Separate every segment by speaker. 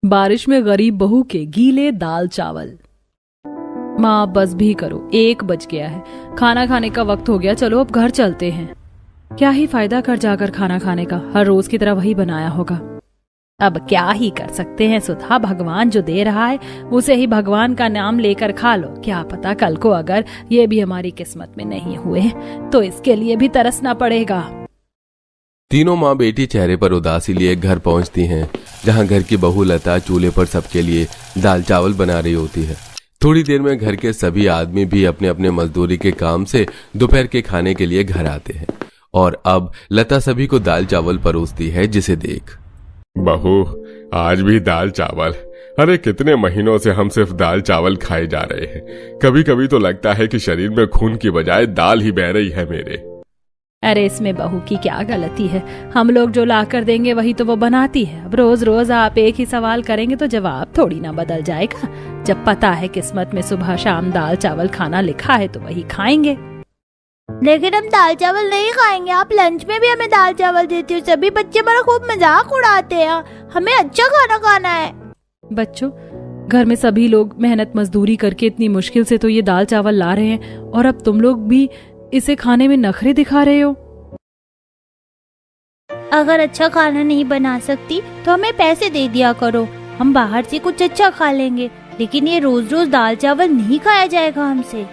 Speaker 1: बारिश में गरीब बहू के गीले दाल चावल। माँ बस भी करो, 1 बज गया है, खाना खाने का वक्त हो गया, चलो अब घर चलते हैं। क्या ही फायदा घर जाकर खाना खाने का, हर रोज की तरह वही बनाया होगा। अब क्या ही कर सकते हैं सुधा, भगवान जो दे रहा है उसे ही भगवान का नाम लेकर खा लो। क्या पता कल को अगर ये भी हमारी किस्मत में नहीं हुए तो इसके लिए भी तरसना पड़ेगा।
Speaker 2: तीनों माँ बेटी चेहरे पर उदासी लिए घर पहुंचती हैं, जहां घर की बहू लता चूल्हे पर सबके लिए दाल चावल बना रही होती है। थोड़ी देर में घर के सभी आदमी भी अपने अपने मजदूरी के काम से दोपहर के खाने के लिए घर आते हैं और अब लता सभी को दाल चावल परोसती है, जिसे देख
Speaker 3: बहू आज भी दाल चावल। अरे कितने महीनों से हम सिर्फ दाल चावल खाए जा रहे हैं। कभी कभी तो लगता है कि शरीर में खून की बजाय दाल ही बह रही है मेरे।
Speaker 1: अरे इसमें बहू की क्या गलती है, हम लोग जो ला कर देंगे वही तो वो बनाती है। अब रोज रोज आप एक ही सवाल करेंगे तो जवाब थोड़ी ना बदल जाएगा। जब पता है किस्मत में सुबह शाम दाल चावल खाना लिखा है तो वही खाएंगे।
Speaker 4: लेकिन हम दाल चावल नहीं खाएंगे, आप लंच में भी हमें दाल चावल देती हो। सभी बच्चे हमारा खूब मजाक उड़ाते हैं, हमें अच्छा खाना खाना है।
Speaker 1: बच्चों, घर में सभी लोग मेहनत मजदूरी करके इतनी मुश्किल से तो ये दाल चावल ला रहे हैं और अब तुम लोग भी इसे खाने में नखरे दिखा रहे हो।
Speaker 4: अगर अच्छा खाना नहीं बना सकती तो हमें पैसे दे दिया करो, हम बाहर से कुछ अच्छा खा लेंगे। लेकिन ये रोज रोज दाल चावल नहीं खाया जाएगा हमसे।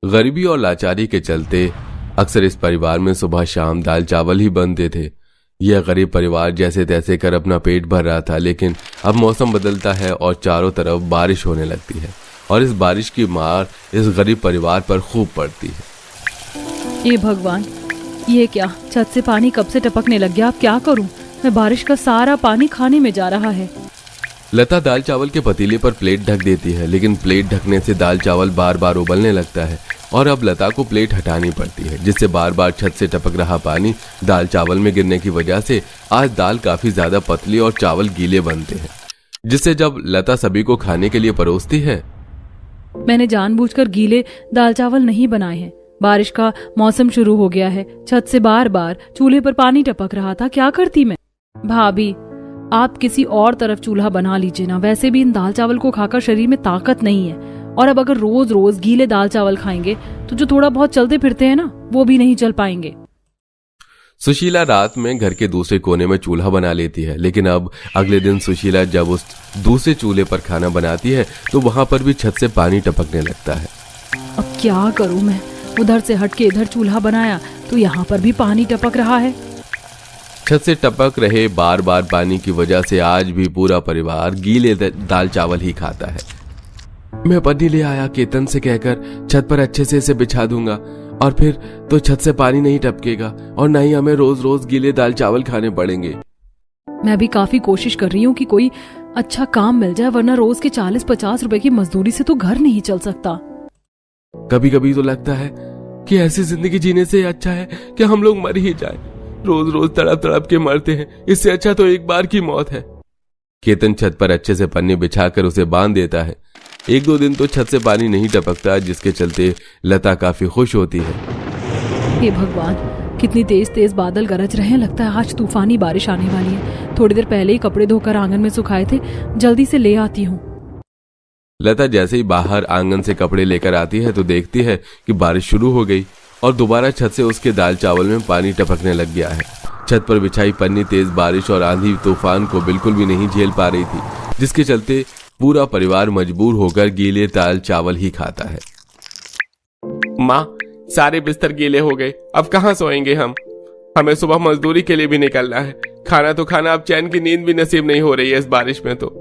Speaker 2: गरीबी और लाचारी के चलते अक्सर इस परिवार में सुबह शाम दाल चावल ही बनते थे। यह गरीब परिवार जैसे तैसे कर अपना पेट भर रहा था, लेकिन अब मौसम बदलता है और चारों तरफ बारिश होने लगती है और इस बारिश की मार इस गरीब परिवार पर खूब पड़ती है।
Speaker 1: ये भगवान, ये क्या, छत से पानी कब से टपकने लग गया। अब क्या करूं मैं, बारिश का सारा पानी खाने में जा रहा है।
Speaker 2: लता दाल चावल के पतीले पर प्लेट ढक देती है, लेकिन प्लेट ढकने से दाल चावल बार बार उबलने लगता है और अब लता को प्लेट हटानी पड़ती है, जिससे बार बार छत से टपक रहा पानी दाल चावल में गिरने की वजह से आज दाल काफी ज्यादा पतली और चावल गीले बनते हैं, जिससे जब लता सभी को खाने के लिए परोसती है।
Speaker 1: मैंने जानबूझकर गीले दाल चावल नहीं बनाए हैं। बारिश का मौसम शुरू हो गया है, छत से बार बार चूल्हे पर पानी टपक रहा था, क्या करती मैं। भाभी, आप किसी और तरफ चूल्हा बना लीजिए ना, वैसे भी इन दाल चावल को खाकर शरीर में ताकत नहीं है और अब अगर रोज रोज गीले दाल चावल खाएंगे तो जो थोड़ा बहुत चलते फिरते हैं ना वो भी नहीं चल पाएंगे।
Speaker 2: सुशीला रात में घर के दूसरे कोने में चूल्हा बना लेती है, लेकिन अब अगले दिन सुशीला जब उस दूसरे चूल्हे पर खाना बनाती है तो वहां पर भी छत से पानी टपकने लगता है।
Speaker 1: अब क्या करूं मैं, उधर से हट के इधर चूल्हा बनाया तो यहाँ पर भी पानी टपक रहा है।
Speaker 2: छत से टपक रहे बार बार पानी की वजह से आज भी पूरा परिवार गीले दाल चावल ही खाता है। मैं पन्नी ले आया, केतन से कहकर छत पर अच्छे से इसे बिछा दूंगा और फिर तो छत से पानी नहीं टपकेगा और न ही हमें रोज रोज गीले दाल चावल खाने पड़ेंगे।
Speaker 1: मैं भी काफी कोशिश कर रही हूँ कि कोई अच्छा काम मिल जाए, वरना रोज के 40-50 रुपए की मजदूरी से तो घर नहीं चल सकता।
Speaker 2: कभी कभी तो लगता है कि ऐसी जिंदगी जीने से अच्छा है कि हम लोग मर ही जाएं। रोज रोज तड़प तड़प के मरते हैं, इससे अच्छा तो एक बार की मौत है। केतन छत पर अच्छे से पन्नी बिछाकर उसे बांध देता है। 1-2 दिन तो छत से पानी नहीं टपकता, जिसके चलते लता काफी खुश होती है।
Speaker 1: हे भगवान, कितनी तेज तेज बादल गरज रहे हैं, लगता है आज तूफानी बारिश आने वाली है। थोड़ी देर पहले ही कपड़े धोकर आंगन में सुखाए थे, जल्दी से ले आती हूँ।
Speaker 2: लता जैसे ही बाहर आंगन से कपड़े लेकर आती है तो देखती है कि बारिश शुरू हो गई और दोबारा छत से उसके दाल चावल में पानी टपकने लग गया है। छत पर बिछाई पन्नी तेज बारिश और आंधी तूफान को बिल्कुल भी नहीं झेल पा रही थी, जिसके चलते पूरा परिवार मजबूर होकर गीले दाल चावल ही खाता है।
Speaker 3: माँ, सारे बिस्तर गीले हो गए, अब कहाँ सोएंगे हम। हमें सुबह मजदूरी के लिए भी निकलना है। खाना तो खाना, अब चैन की नींद भी नसीब नहीं हो रही है इस बारिश में तो।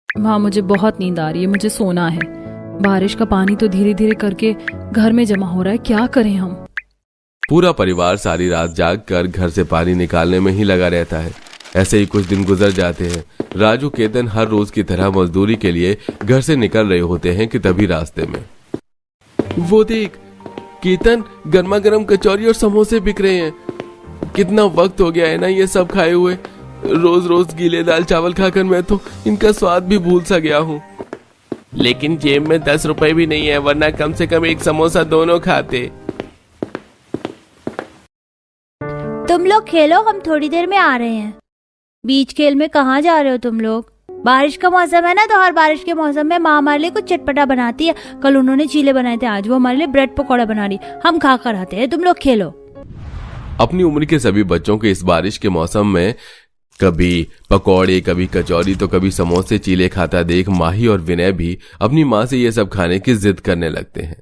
Speaker 1: माँ, मुझे बहुत नींद आ रही है, मुझे सोना है। बारिश का पानी तो धीरे धीरे करके घर में जमा हो रहा है, क्या करें हम।
Speaker 2: पूरा परिवार सारी रात जाग कर घर से पानी निकालने में ही लगा रहता है। ऐसे ही कुछ दिन गुजर जाते हैं। राजू केतन हर रोज की तरह मजदूरी के लिए घर से निकल रहे होते हैं कि तभी रास्ते में वो देख, केतन गर्मा गर्म कचौरी और समोसे बिक रहे हैं। कितना वक्त हो गया है ना ये सब खाए हुए। रोज रोज गीले दाल चावल खाकर मैं तो इनका स्वाद भी भूल सा गया हूँ।
Speaker 3: लेकिन जेब में 10 रुपए भी नहीं है, वरना कम से कम एक समोसा दोनों खाते।
Speaker 4: तुम लोग खेलो, हम थोड़ी देर में आ रहे हैं। बीच खेल में कहाँ जा रहे हो तुम लोग? बारिश का मौसम है ना, तो हर बारिश के मौसम में माँ हमारे लिए कुछ चटपटा बनाती है। कल उन्होंने चीले बनाए थे, आज वो हमारे लिए ब्रेड पकौड़ा बना रही। हम खा कर आते हैं, तुम लोग खेलो।
Speaker 2: अपनी उम्र के सभी बच्चों के इस बारिश के मौसम में कभी पकौड़े, कभी कचौरी तो कभी समोसे, चीले खाता देख माही और विनय भी अपनी माँ से ये सब खाने की जिद करने लगते हैं।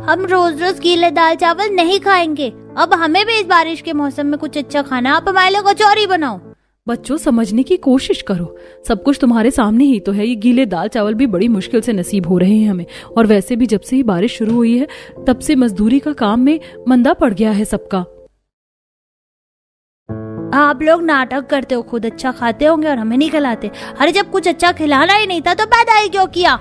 Speaker 4: हम रोज रोज गीले दाल चावल नहीं खाएंगे, अब हमें भी इस बारिश के मौसम में कुछ अच्छा खाना। आप हमारे लिए कचौरी बनाओ।
Speaker 1: बच्चों, समझने की कोशिश करो, सब कुछ तुम्हारे सामने ही तो है। ये गीले दाल चावल भी बड़ी मुश्किल से नसीब हो रहे हैं हमें। और वैसे भी जब से ये बारिश शुरू हुई है तब से मजदूरी का काम में मंदा पड़ गया है सबका।
Speaker 4: आप लोग नाटक करते हो, खुद अच्छा खाते होंगे और हमें नहीं खिलाते। अरे जब कुछ अच्छा खिलाना ही नहीं था तो पैदा ही क्यों किया?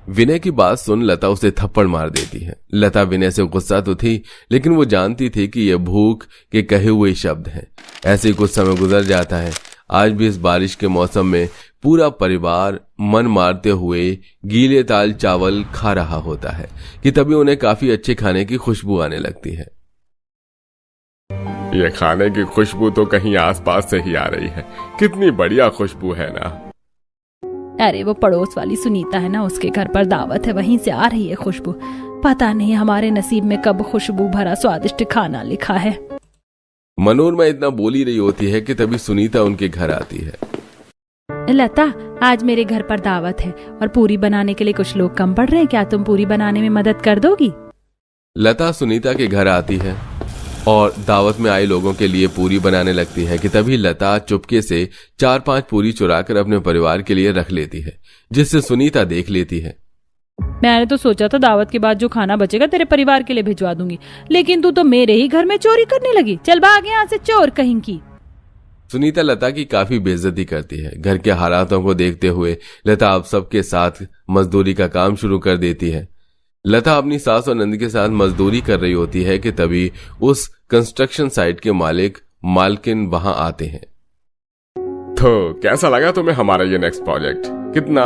Speaker 2: विनय की बात सुन लता उसे थप्पड़ मार देती है। लता विनय से गुस्सा तो थी, लेकिन वो जानती थी कि यह भूख के कहे हुए शब्द हैं। ऐसे कुछ समय गुजर जाता है। आज भी इस बारिश के मौसम में पूरा परिवार मन मारते हुए गीले दाल चावल खा रहा होता है कि तभी उन्हें काफी अच्छे खाने की खुशबू आने लगती है।
Speaker 3: ये खाने की खुशबू तो कहीं आसपास से ही आ रही है। कितनी बढ़िया खुशबू है ना।
Speaker 1: अरे वो पड़ोस वाली सुनीता है ना, उसके घर पर दावत है, वहीं से आ रही है खुशबू। पता नहीं हमारे नसीब में कब खुशबू भरा स्वादिष्ट खाना लिखा है।
Speaker 2: मनोरमा इतना बोली रही होती है कि तभी सुनीता उनके घर आती है।
Speaker 1: लता, आज मेरे घर पर दावत है और पूरी बनाने के लिए कुछ लोग कम पड़ रहे हैं, क्या तुम पूरी बनाने में मदद कर दोगी?
Speaker 2: लता सुनीता के घर आती है और दावत में आए लोगों के लिए पूरी बनाने लगती है कि तभी लता चुपके से 4-5 पूरी चुराकर अपने परिवार के लिए रख लेती है, जिससे सुनीता देख लेती है।
Speaker 1: मैंने तो सोचा था दावत के बाद जो खाना बचेगा तेरे परिवार के लिए भिजवा दूंगी, लेकिन तू तो मेरे ही घर में चोरी करने लगी। चल भाग यहाँ से, चोर कहीं की।
Speaker 2: सुनीता लता की काफी बेइज्जती करती है। घर के हालातों को देखते हुए लता अब सबके साथ मजदूरी का काम शुरू कर देती है। लता अपनी सास और नंद के साथ मजदूरी कर रही होती है कि तभी उस कंस्ट्रक्शन साइट के मालकिन वहां आते हैं।
Speaker 3: तो कैसा लगा तुम्हें हमारा ये नेक्स्ट प्रोजेक्ट? कितना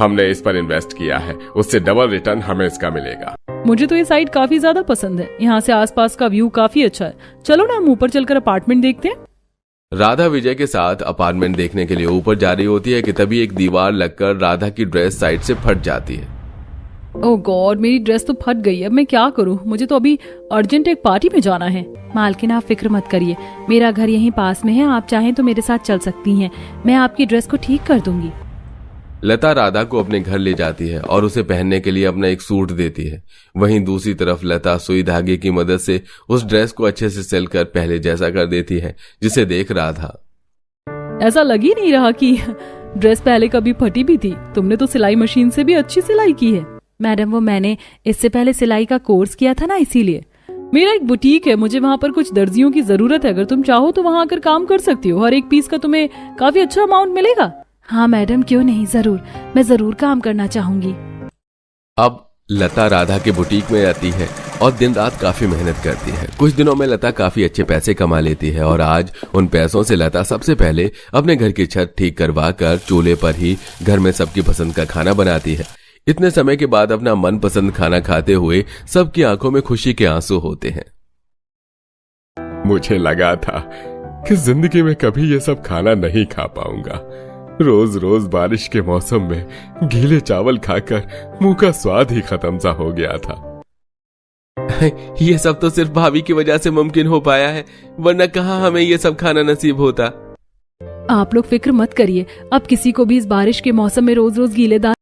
Speaker 3: हमने इस पर इन्वेस्ट किया है, उससे डबल रिटर्न हमें इसका मिलेगा।
Speaker 1: मुझे तो ये साइट काफी ज्यादा पसंद है। यहाँ से आसपास का व्यू काफी अच्छा है। चलो ना हम ऊपर चलकर अपार्टमेंट देखते हैं।
Speaker 2: राधा विजय के साथ अपार्टमेंट देखने के लिए ऊपर जा रही होती है कि तभी एक दीवार लगकर राधा की ड्रेस साइड से फट जाती है।
Speaker 1: ओह गॉड, मेरी ड्रेस तो फट गई है। अब मैं क्या करूं? मुझे तो अभी अर्जेंट एक पार्टी में जाना है। मालकिन, आप फिक्र मत करिए, मेरा घर यहीं पास में है। आप चाहें तो मेरे साथ चल सकती हैं, मैं आपकी ड्रेस को ठीक कर दूंगी।
Speaker 2: लता राधा को अपने घर ले जाती है और उसे पहनने के लिए अपना एक सूट देती है। वहीं दूसरी तरफ लता सुई धागे की मदद से उस ड्रेस को अच्छे से सिल कर पहले जैसा कर देती है, जिसे देख राधा,
Speaker 1: ऐसा लग ही नहीं रहा कि ड्रेस पहले कभी फटी भी थी। तुमने तो सिलाई मशीन से भी अच्छी सिलाई की है। मैडम, वो मैंने इससे पहले सिलाई का कोर्स किया था ना, इसीलिए। मेरा एक बुटीक है, मुझे वहाँ पर कुछ दर्जियों की जरूरत है। अगर तुम चाहो तो वहाँ आकर काम कर सकती हो। हर एक पीस का तुम्हें काफी अच्छा अमाउंट मिलेगा। हाँ मैडम, क्यों नहीं, जरूर, मैं जरूर काम करना चाहूंगी।
Speaker 2: अब लता राधा के बुटीक में रहती है और दिन रात काफी मेहनत करती है। कुछ दिनों में लता काफी अच्छे पैसे कमा लेती है और आज उन पैसों से लता सबसे पहले अपने घर की छत ठीक करवा कर चूल्हे पर ही घर में सबकी पसंद का खाना बनाती है। इतने समय के बाद अपना मनपसंद खाना खाते हुए सबकी आंखों में खुशी के आंसू होते हैं।
Speaker 3: मुझे लगा था कि जिंदगी में कभी ये सब खाना नहीं खा पाऊंगा। रोज रोज बारिश के मौसम में गीले चावल खाकर मुंह का स्वाद ही खत्म सा हो गया था।
Speaker 2: ये सब तो सिर्फ भाभी की वजह से मुमकिन हो पाया है, वरना कहाँ हमें ये सब खाना नसीब होता।
Speaker 1: आप लोग फिक्र मत करिए, अब किसी को भी इस बारिश के मौसम में रोज रोज गीले दाल